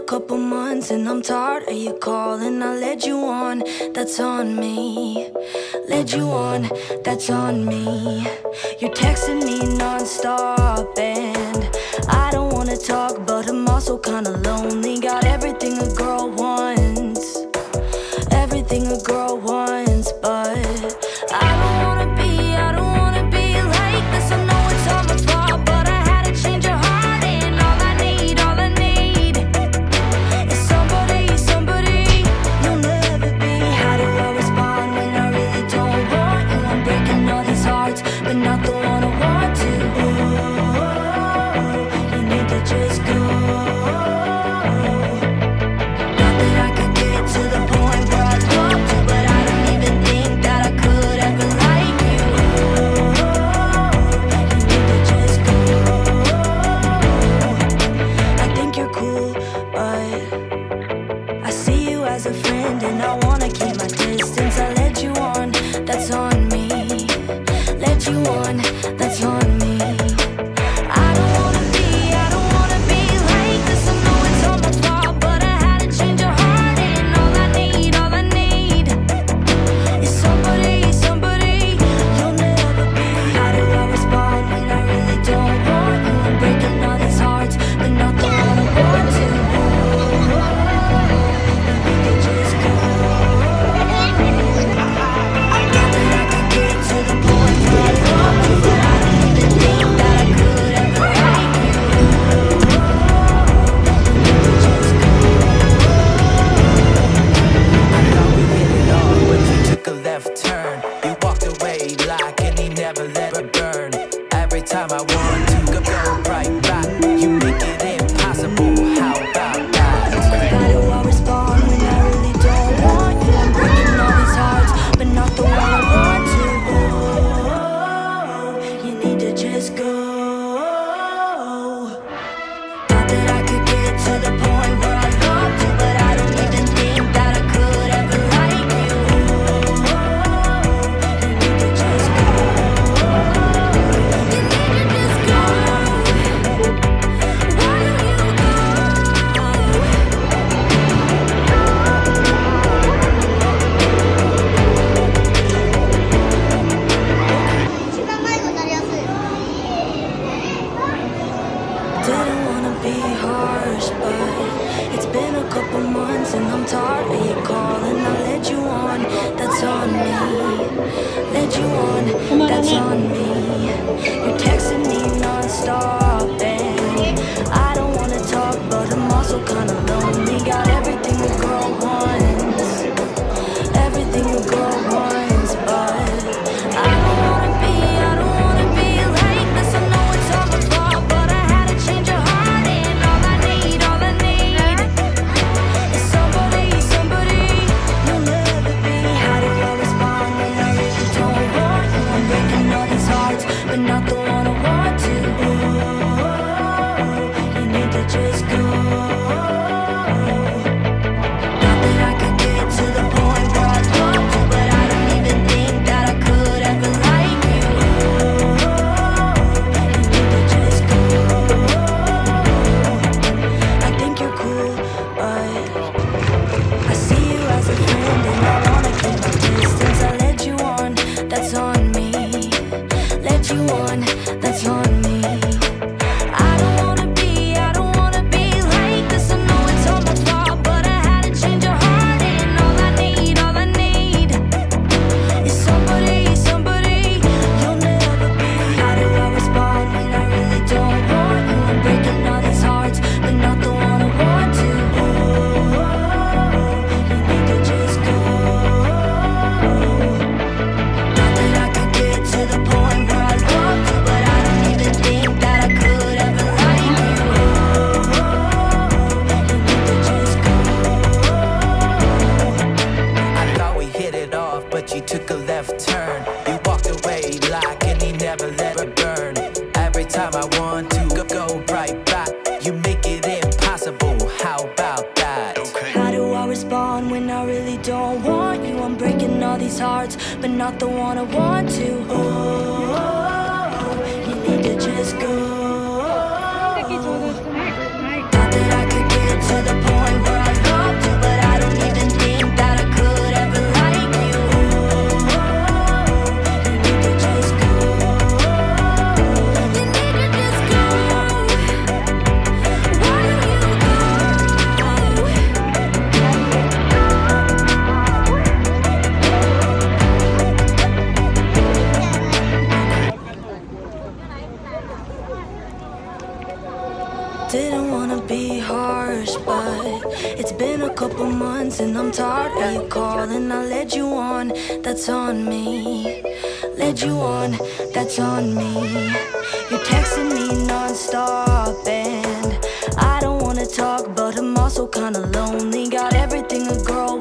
couple months and I'm tired of you calling. I led you on, that's on me. Led you on, that's on me. You're texting me non-stop and I don't wanna talk, but I'm also kinda lonely. Got everything a girl wants, everything a girl wants, but I don't wanna be like this. I know it's all my fault, but I had to change your heart, and all I need is somebody you'll never be. How do I respond when I really don't want you? I'm breaking all these hearts, but not the one I want to. Oh, you need to just go. Not that I could get to the point where I'd love to, but I don't even think that I could ever like you. You need to just go. I think you're cool, but I see you as a friend and I wanna keep my distance. I led you on, that's on me. Led you on, that's on me. I don't wanna be like this. I know it's all my fault, but I had to change your heart, and all I need is somebody you'll never be. How do I respond when I really don't want you? I'm breaking all these hearts, but not the one I want to. You need to just go. Not that I could get to the point where I love you, but I don't even think that I could ever like you. You need to just go. I thought we hit it off, but you took a left turn. You walked away like and he never let it burn. Every time I want to go right back, you make it impossible. How about that? How do I respond when I really don't want you? I'm breaking all these hearts, but not the one I want to. Oh, you need to just go. Not that I could get to the point where I love you, but I don't even think that I could ever like you. You need to just go. You need to just go. Why don't you go? Didn't wanna be harsh, but it's been a couple months and I'm tired of you calling. I led you on, that's on me. Led you on, that's on me. You're texting me non-stop and I don't wanna talk, but I'm also kinda lonely. Got everything a girl wants, everything a girl wants, but I don't wanna be like this. I know it's all my fault, but I had to change your heart, and all I need is somebody you'll never be. How do I respond when I really don't want you? I'm breaking all these hearts, but not the one I want to. You need to just go. Not that I could get to the point where I'd love to, but I don't even think that I could ever like you. You need to just go. I think you're cool, but I see you as a friend and I wanna keep my distance. I led you on, that's on me. Led you on, that's on me. I don't wanna be like this. I know it's all my fault, but I had to change your heart, and all I need is somebody you'll never be. How do I respond when I really don't want you? I'm breaking all these hearts, but not the one I want to. You need to just go. Not that I could get to the point where I love you, but I don't even think that I could ever like you. You need to just go. I thought we hit it off, but you took a left turn. You walked away like and he never let it burn. Every time I want to go right back, you make it impossible. How about that? How do I respond when I really don't want you? I'm breaking all these hearts, but not the one I want to. Oh, you need to just go. Not that I could get to the point months and I'm tired of you calling. I led you on, that's on me. Led you on, that's on me. You're texting me non-stop and I don't wanna talk, but I'm also kinda lonely. Got everything a girl